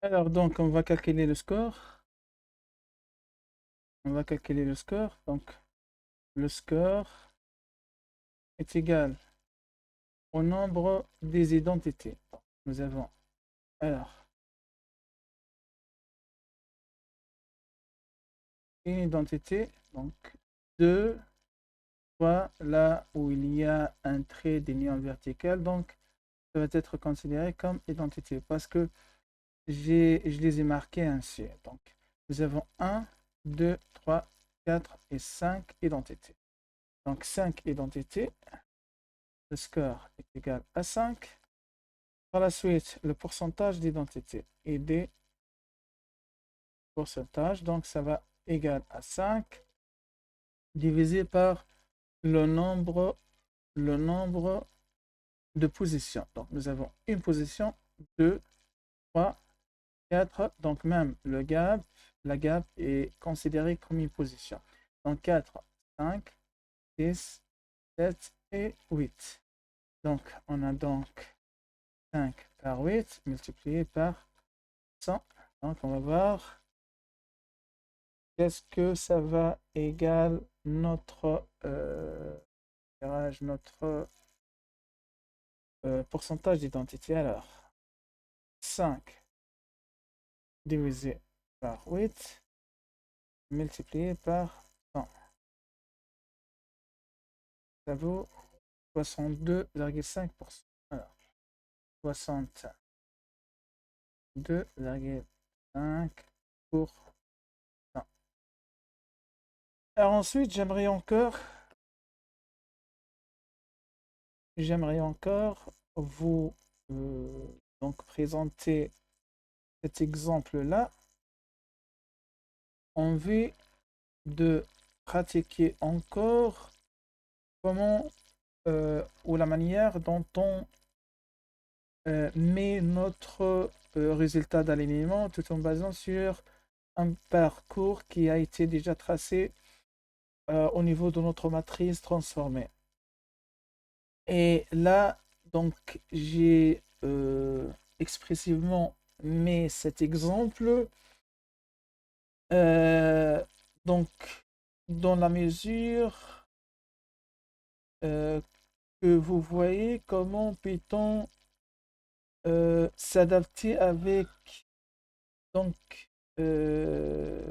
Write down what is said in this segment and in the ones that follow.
Alors, donc, on va calculer le score. On va calculer le score. Donc, le score est égal au nombre des identités. Donc, nous avons, alors, une identité, donc 2 fois là où il y a un trait d'union verticale. Donc, ça va être considéré comme identité parce que je les ai marqués ainsi. Donc, nous avons 1, 2, 3, 4 et 5 identités. Donc, 5 identités. Le score est égal à 5. Par la suite, le pourcentage d'identité et des pourcentages. Donc, ça va égal à 5 divisé par le nombre de positions. Donc, nous avons une position, 2, 3, 4. Donc, même la gap est considérée comme une position. Donc, 4, 5, 6, 7 et 8. Donc, on a donc 5 par 8 multiplié par 100. Donc, on va voir qu'est-ce que ça va égal notre pourcentage d'identité. Alors, 5 divisé par 8 multiplié par 100. Ça vaut 62,5%. Alors, 62,5%. Alors ensuite, j'aimerais encore vous donc présenter cet exemple-là en vue de pratiquer encore comment ou la manière dont on met notre résultat d'alignement tout en basant sur un parcours qui a été déjà tracé au niveau de notre matrice transformée. Et là, donc, j'ai expressivement mis cet exemple. Euh, donc, dans la mesure que vous voyez comment peut-on s'adapter avec donc euh,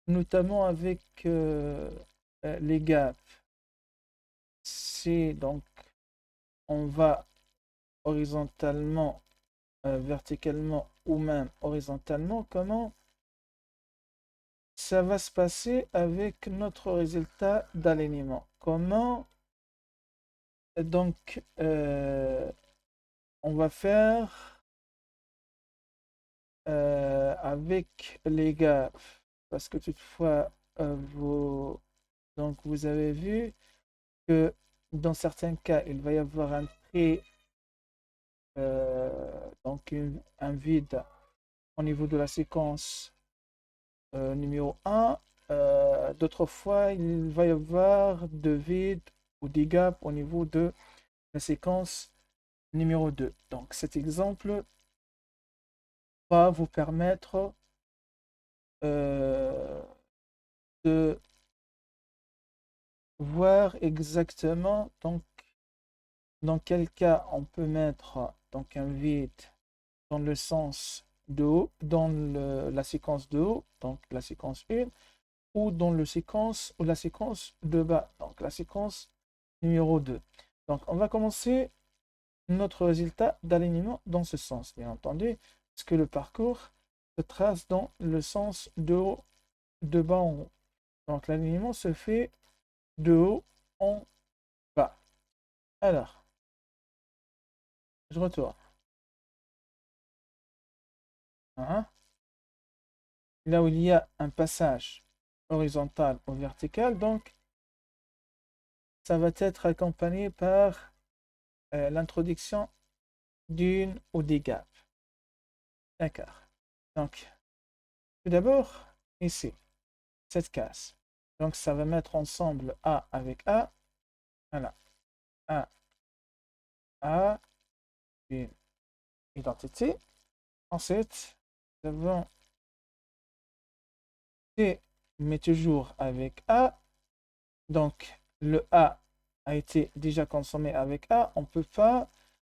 notamment avec les gaps. Si donc on va horizontalement, verticalement ou même horizontalement, comment ça va se passer avec notre résultat d'alignement? Comment donc on va faire avec les gaps? Parce que toutefois, donc vous avez vu que dans certains cas, il va y avoir un trait, donc un vide au niveau de la séquence numéro 1. D'autres fois, il va y avoir de vide ou des gaps au niveau de la séquence numéro 2. Donc cet exemple va vous permettre euh, de voir exactement donc, dans quel cas on peut mettre donc, un vide dans le sens de haut, dans la séquence de haut, donc la séquence 1, ou dans la séquence de bas, donc la séquence numéro 2. Donc on va commencer notre résultat d'alignement dans ce sens, bien entendu, parce que le parcours se trace dans le sens de haut, de bas en haut. Donc l'alignement se fait de haut en bas. Alors, je retourne. Hein. Là où il y a un passage horizontal ou vertical, donc ça va être accompagné par l'introduction d'une ou des gaps. D'accord. Donc, tout d'abord, ici, cette case. Donc, ça va mettre ensemble A avec A. Voilà. A, une identité. Ensuite, nous avons T, mais toujours avec A. Donc, le A a été déjà consommé avec A. On ne peut pas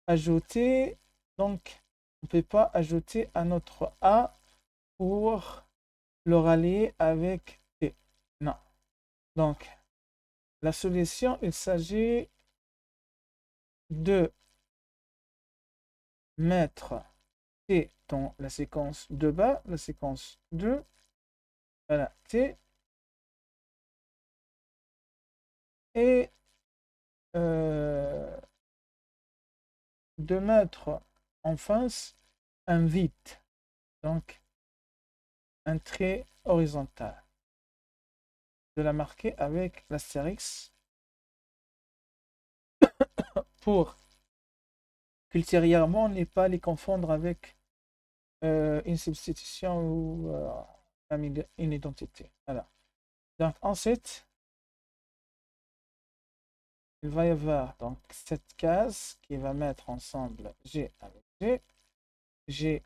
ajouter, donc, on peut pas ajouter un autre A pour le rallier avec T. Non. Donc, la solution, il s'agit de mettre T dans la séquence de bas, la séquence 2, voilà, T, et de mettre en face un vide, donc un trait horizontal, de la marquer avec l'astérix pour qu'ultérieurement on n'ait pas les confondre avec une substitution ou une identité. Voilà. Donc ensuite, il va y avoir donc cette case qui va mettre ensemble G avec G, G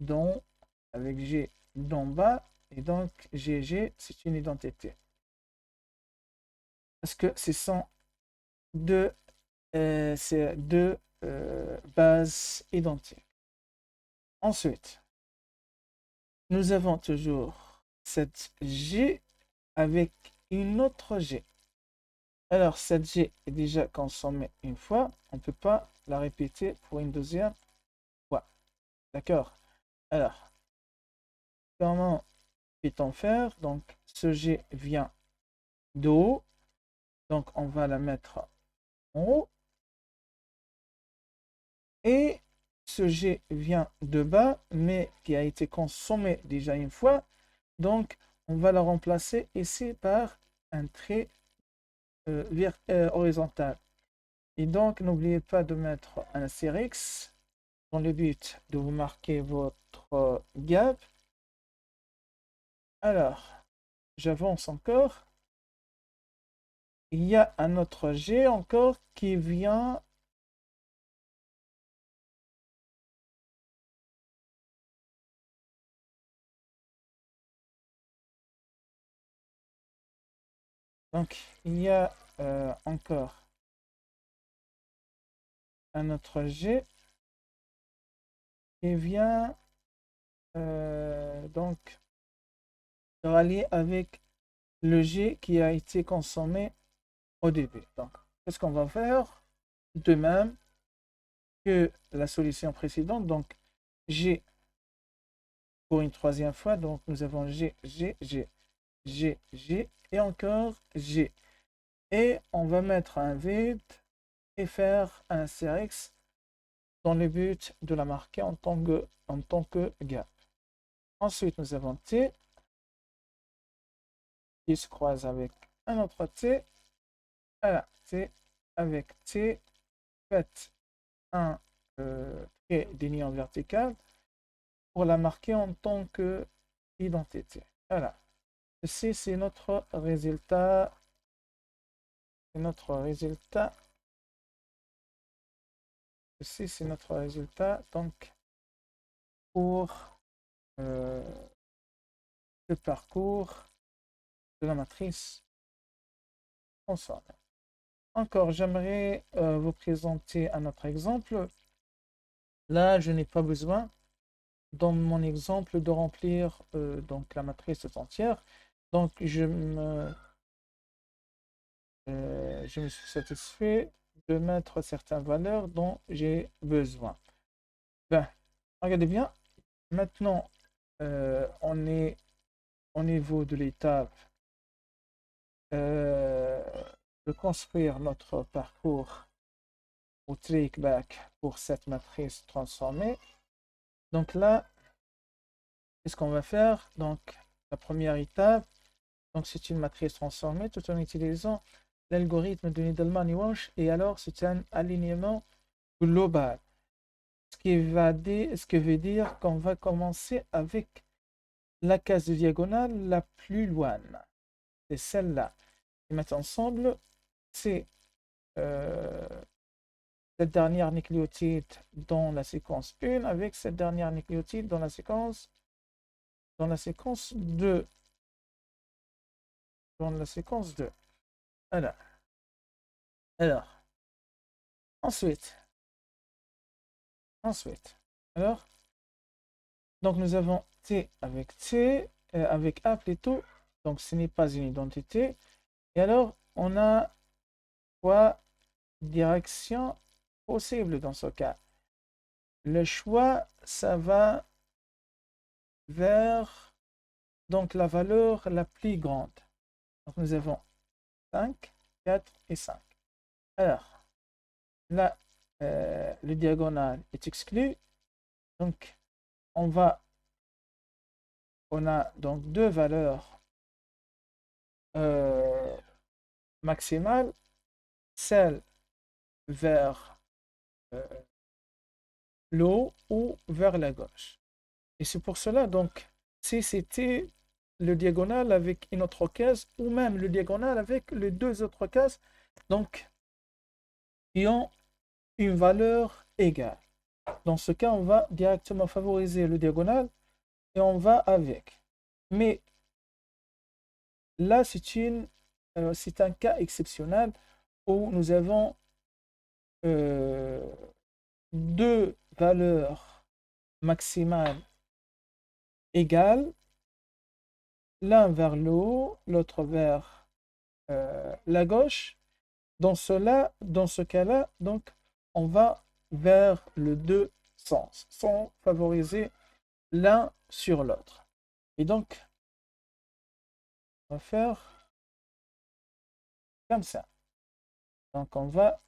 d'en avec G d'en bas, et donc GG, c'est une identité. Parce que ce sont deux, bases identiques. Ensuite, nous avons toujours cette G avec une autre G. Alors, cette G est déjà consommée une fois, on ne peut pas la répéter pour une deuxième fois. D'accord? Alors, comment peut-on faire? Donc, ce G vient de haut, donc on va la mettre en haut. Et ce G vient de bas, mais qui a été consommé déjà une fois. Donc, on va la remplacer ici par un trait horizontal. Et donc, n'oubliez pas de mettre un astérix dans le but de vous marquer votre gap. Alors, j'avance encore. Il y a un autre G encore qui vient. Donc, il y a encore un autre G qui vient donc rallier avec le G qui a été consommé au début. Donc, qu'est-ce qu'on va faire? De même que la solution précédente. Donc, G pour une troisième fois. Donc, nous avons G, G, G, G, G et encore G. Et on va mettre un vide et faire un CRX dans le but de la marquer en tant que gap. Ensuite, nous avons T qui se croise avec un autre T. Voilà, T avec T. Faites un trait d'union verticale pour la marquer en tant que identité. Voilà. Ceci, c'est notre résultat. C'est notre résultat. Ceci, c'est notre résultat. Donc, pour le parcours de la matrice transformée. Encore, j'aimerais vous présenter un autre exemple. Là, je n'ai pas besoin, dans mon exemple, de remplir donc la matrice tout entière. Donc, je me suis satisfait de mettre certaines valeurs dont j'ai besoin. Ben, regardez bien. Maintenant, on est au niveau de l'étape de construire notre parcours ou traceback pour cette matrice transformée. Donc là, qu'est-ce qu'on va faire? Donc, la première étape, donc c'est une matrice transformée tout en utilisant l'algorithme de Needleman-Wunsch, et alors c'est un alignement global. Ce qui veut dire qu'on va commencer avec la case de diagonale la plus loin. C'est celle-là. Et mettre ensemble, c'est cette dernière nucléotide dans la séquence 1 avec cette dernière nucléotide dans la séquence 2. Dans la séquence 2. Alors, alors ensuite, alors, donc nous avons T avec T, avec A plutôt, donc ce n'est pas une identité. Et alors, on a trois directions possibles dans ce cas. Le choix, ça va vers donc la valeur la plus grande. Donc nous avons 5, 4 et 5. Alors, là, le diagonal est exclu. Donc, on a donc deux valeurs maximales, celle vers le haut ou vers la gauche. Et c'est pour cela, donc, si c'était le diagonal avec une autre case, ou même le diagonal avec les deux autres cases, donc, qui ont une valeur égale. Dans ce cas, on va directement favoriser le diagonal et on va avec. Mais là, c'est un cas exceptionnel où nous avons deux valeurs maximales égales, l'un vers le haut, l'autre vers la gauche. Dans ce cas-là, donc, on va vers le deux sens, sans favoriser l'un sur l'autre. Et donc, on va faire comme ça. Donc, on va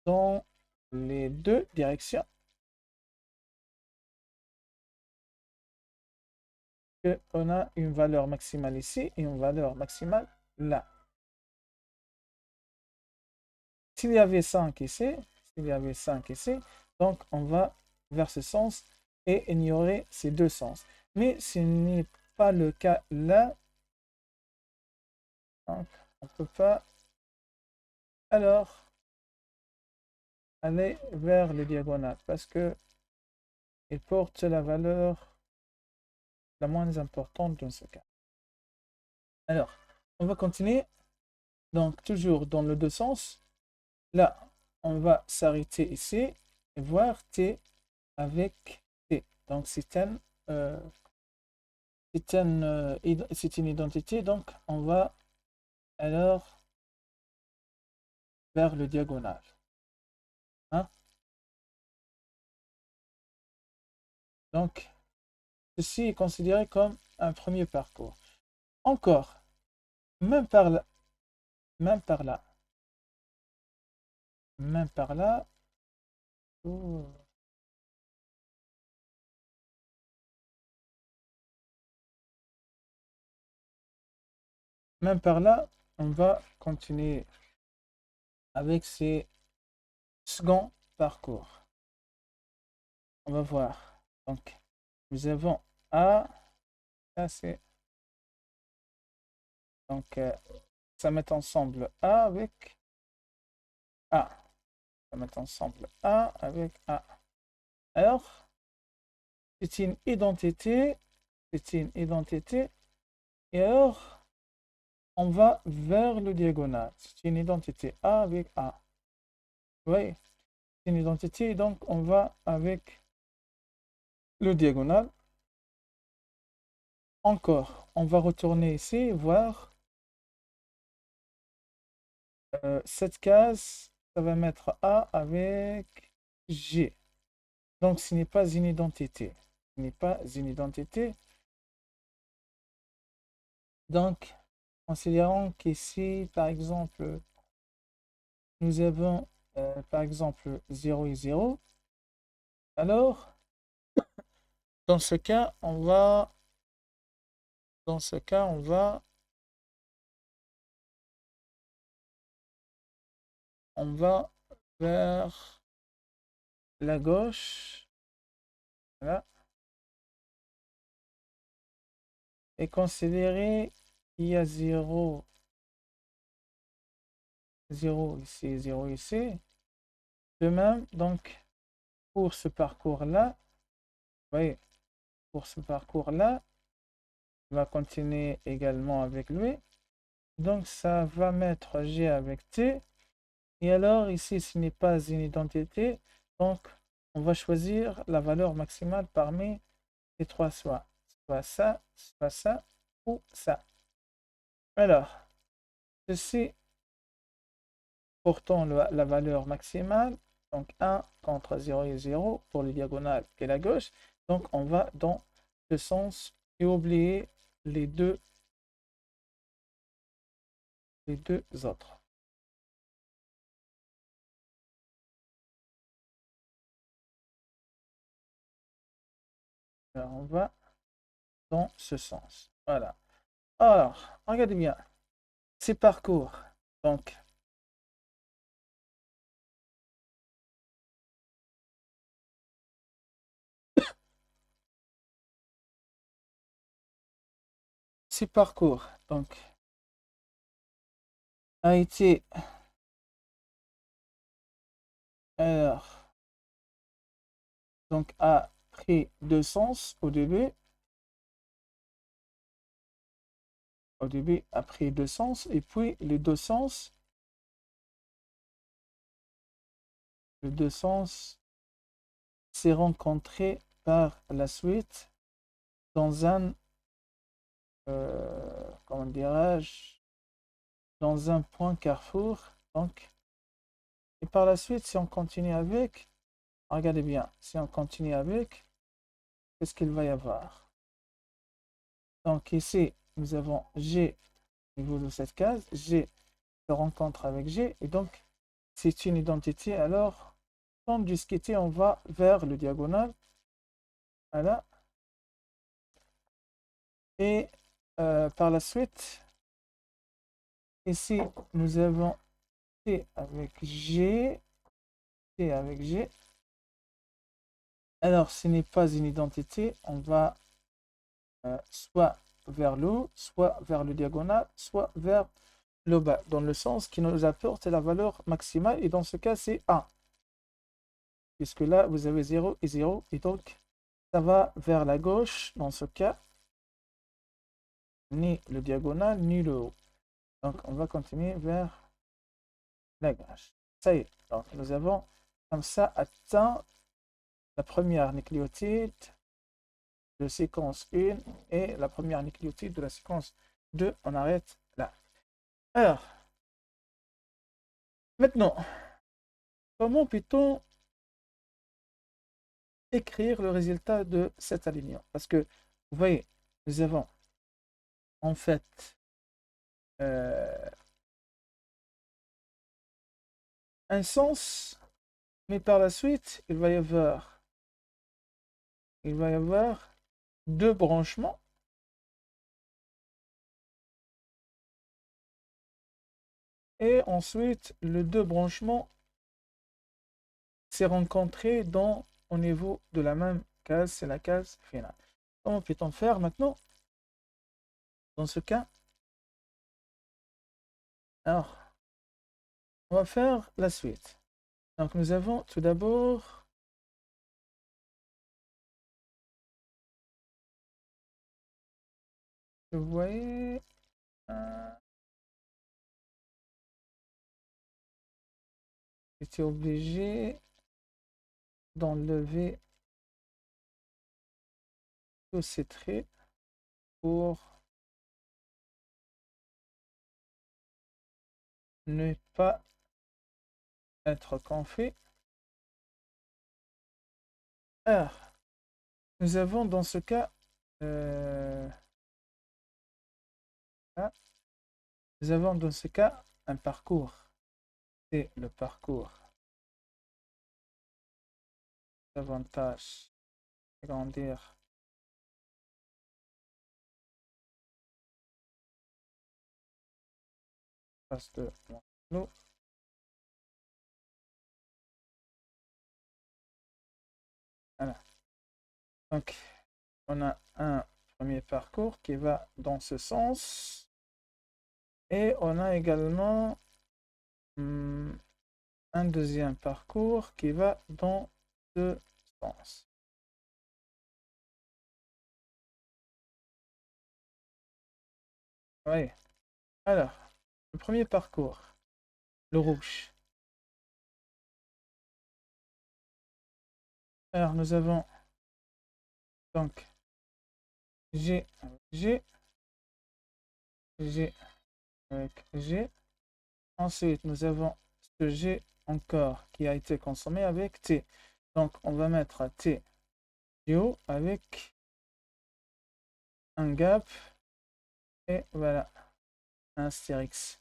dans les deux directions. On a une valeur maximale ici et une valeur maximale là. S'il y avait 5 ici, donc on va vers ce sens et ignorer ces deux sens. Mais ce n'est pas le cas là. Donc, on ne peut pas alors aller vers le diagonale parce que il porte la valeur la moins importante dans ce cas. Alors, on va continuer. Donc, toujours dans le deux sens. Là, on va s'arrêter ici et voir T avec T. Donc, c'est une identité. Donc, on va alors vers le diagonal. Hein? Donc, ceci est considéré comme un premier parcours. Encore, même par là, même par là, même par là. Oh. Même par là, on va continuer avec ces seconds parcours. On va voir. Donc, nous avons A, ça c'est. Donc, ça met ensemble A avec A. Ça met ensemble A avec A. Alors, c'est une identité. C'est une identité. Et alors, on va vers le diagonal. C'est une identité A avec A. Oui, c'est une identité. Donc, on va avec le diagonal. Encore, on va retourner ici, voir cette case, ça va mettre A avec G. Donc, ce n'est pas une identité. Ce n'est pas une identité. Donc, considérons qu'ici, par exemple, nous avons, par exemple, 0 et 0. Alors, dans ce cas, on va vers la gauche. Voilà. Et considérer qu'il y a 0, 0 ici, 0 ici. De même, donc, pour ce parcours-là, vous voyez, pour ce parcours-là, on va continuer également avec lui. Donc, ça va mettre G avec T. Et alors, ici, ce n'est pas une identité. Donc, on va choisir la valeur maximale parmi les trois choix. Soit ça ou ça. Alors, ceci portant la valeur maximale. Donc, 1 contre 0 et 0 pour les diagonales et la gauche. Donc, on va dans ce sens et oublier les deux autres. Alors, on va dans ce sens. Voilà. Alors, regardez bien. Ces parcours. Donc, ces parcours. Donc, a été. Alors, donc, a pris deux sens au début. Au début, a pris deux sens. Et puis, les deux sens s'est rencontré par la suite dans un, comment dirais-je, dans un point carrefour. Donc, et par la suite, si on continue avec, regardez bien, si on continue avec, qu'est-ce qu'il va y avoir? Donc ici, nous avons G au niveau de cette case, G se rencontre avec G, et donc c'est une identité. Alors, sans discuter, on va vers le diagonal. Voilà. Et par la suite, ici, nous avons T avec G, T avec G. Alors, ce n'est pas une identité, on va soit vers le haut, soit vers le diagonal, soit vers le bas, dans le sens qui nous apporte la valeur maximale, et dans ce cas, c'est 1. Puisque là, vous avez 0 et 0, et donc, ça va vers la gauche, dans ce cas, ni le diagonal, ni le haut. Donc, on va continuer vers la gauche. Ça y est, donc nous avons comme ça atteint la première nucléotide de séquence 1 et la première nucléotide de la séquence 2. On arrête là. Alors, maintenant, comment peut-on écrire le résultat de cet alignement? Parce que, vous voyez, nous avons en fait un sens, mais par la suite, il va y avoir deux branchements. Et ensuite, les deux branchements s'est rencontré au niveau de la même case, c'est la case finale. Comment peut-on faire maintenant dans ce cas? Alors, on va faire la suite. Donc, nous avons tout d'abord vous voyez, j'étais obligé d'enlever tous ces traits pour ne pas être confus. Alors, nous avons dans ce cas, là, nous avons dans ce cas un parcours. C'est le parcours. Davantage agrandir face de mon tableau. Voilà. Donc, on a un premier parcours qui va dans ce sens. Et on a également un deuxième parcours qui va dans ce sens. Oui. Alors, le premier parcours, le rouge. Alors, nous avons donc G avec G, G avec G. Ensuite, nous avons ce G encore qui a été consommé avec T. Donc, on va mettre T du haut avec un gap. Et voilà, un astérix.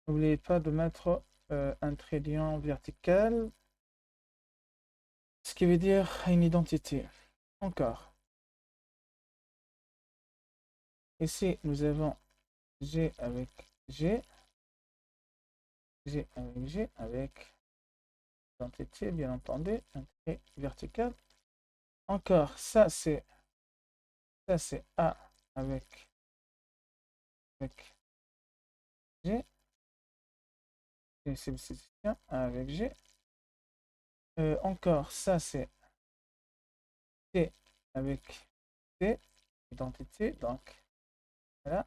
N'oubliez pas de mettre un trait d'union vertical, ce qui veut dire une identité. Encore. Ici, nous avons G avec G, G avec G, avec identité, bien entendu, un trait vertical. Encore, ça c'est A avec G, et substitution A avec G. Encore, ça c'est T avec T, identité, donc voilà.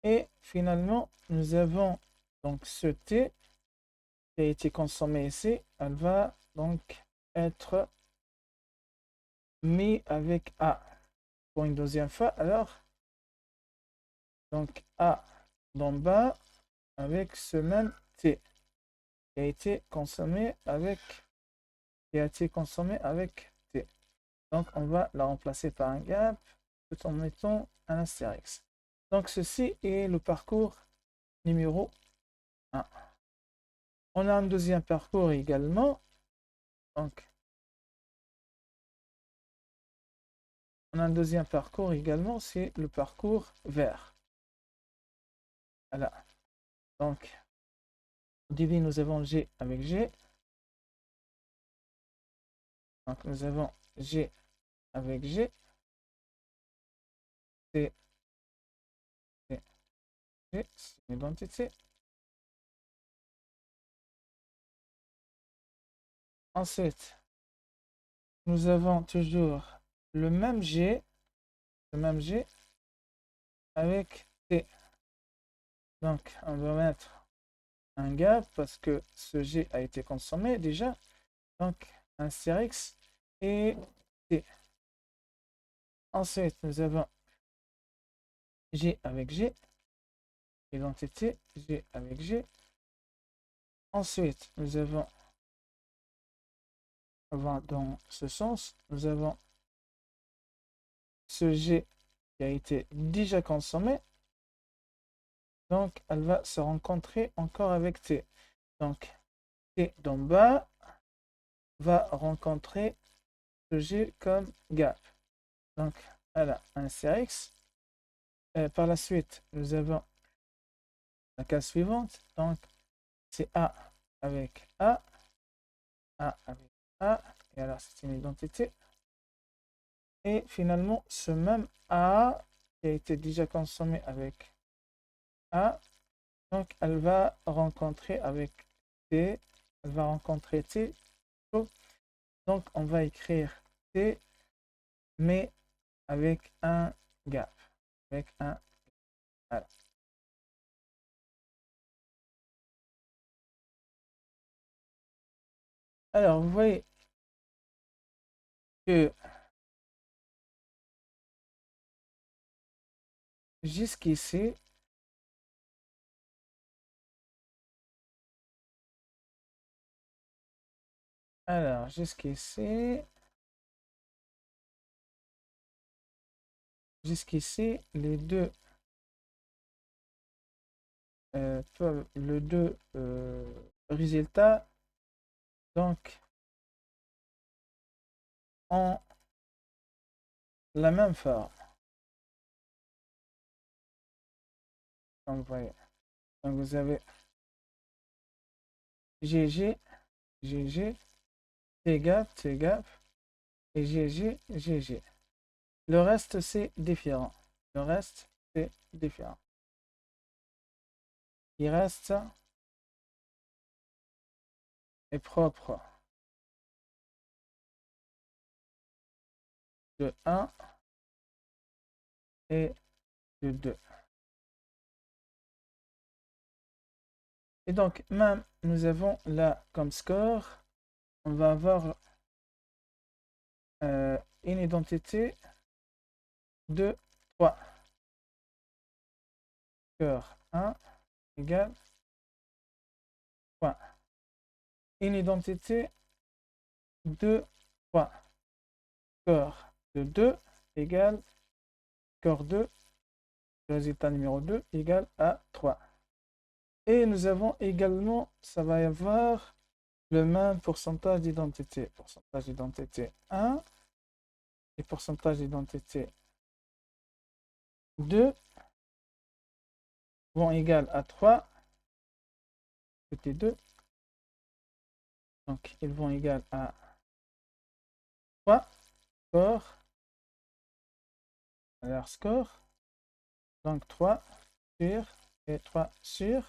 Et finalement, nous avons donc ce T qui a été consommé ici. Elle va donc être mis avec A pour une deuxième fois. Alors, donc A d'en bas avec ce même T qui a été consommé avec T. Donc, on va la remplacer par un gap tout en mettant un astérix. Donc, ceci est le parcours numéro 1. On a un deuxième parcours également. Donc, on a un deuxième parcours également, c'est le parcours vert. Voilà. Donc, au début, nous avons G avec G. Donc, nous avons G avec G. C, C, G, c'est une identité. Ensuite, nous avons toujours le même G avec T. Donc, on va mettre un gap parce que ce G a été consommé déjà. Donc, un astérix et T. Ensuite, nous avons G avec G, identité, G avec G. Ensuite, nous avons, dans ce sens, nous avons ce G qui a été déjà consommé. Donc, elle va se rencontrer encore avec T. Donc, T d'en bas va rencontrer ce G comme gap. Donc, voilà, un CX. Par la suite, nous avons la case suivante. Donc, c'est A avec A, A avec A. Et alors, c'est une identité. Et finalement, ce même A qui a été déjà consommé avec A, donc elle va rencontrer avec T, elle va rencontrer T. Donc, on va écrire T, mais avec un gap. Avec un. Voilà. Alors, vous voyez que jusqu'ici, alors jusqu'ici, les deux résultats donc ont la même forme. Comme vous voyez. Donc vous avez GG, GG, T gap, T gap, et GG, GG. Le reste, c'est différent. Le reste, c'est différent. Il reste est propre de 1 et de 2. Et donc, même nous avons là comme score, on va avoir une identité de 3. Score 1 égale 3. Une identité de 3. Score de 2 égale score 2. Résultat numéro 2 égale à 3. Et nous avons également, ça va y avoir le même pourcentage d'identité. Pourcentage d'identité 1 et pourcentage d'identité 2 vont égal à 3. Côté 2. Donc, ils vont égal à 3. Score. Alors, score. Donc, 3 sur et 3 sur.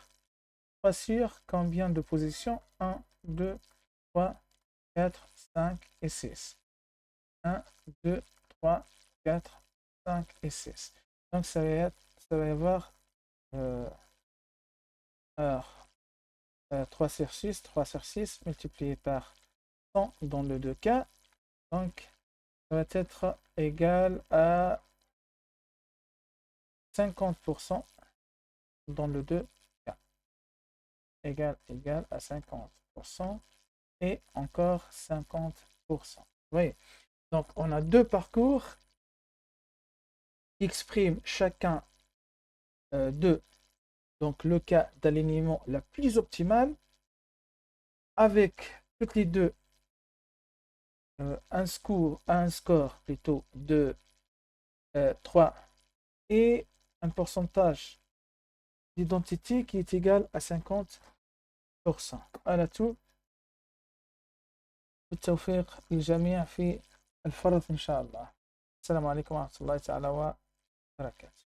3 sur combien de positions? 1, 2, 3, 4, 5 et 6. 1, 2, 3, 4, 5 et 6. Donc, ça va y avoir alors, 3 sur 6, 3 sur 6 multiplié par 100 dans le 2 cas. Donc, ça va être égal à 50% dans le 2 cas. Égal à 50% et encore 50%. Oui. Donc, on a deux parcours qui expriment chacun de donc le cas d'alignement la plus optimale avec toutes les deux un score plutôt de 3 et un pourcentage d'identité qui est égal à 50%. على tout بالتوفيق للجميع في الفرض إن شاء الله. السلام عليكم ورحمة الله تعالى وبركاته.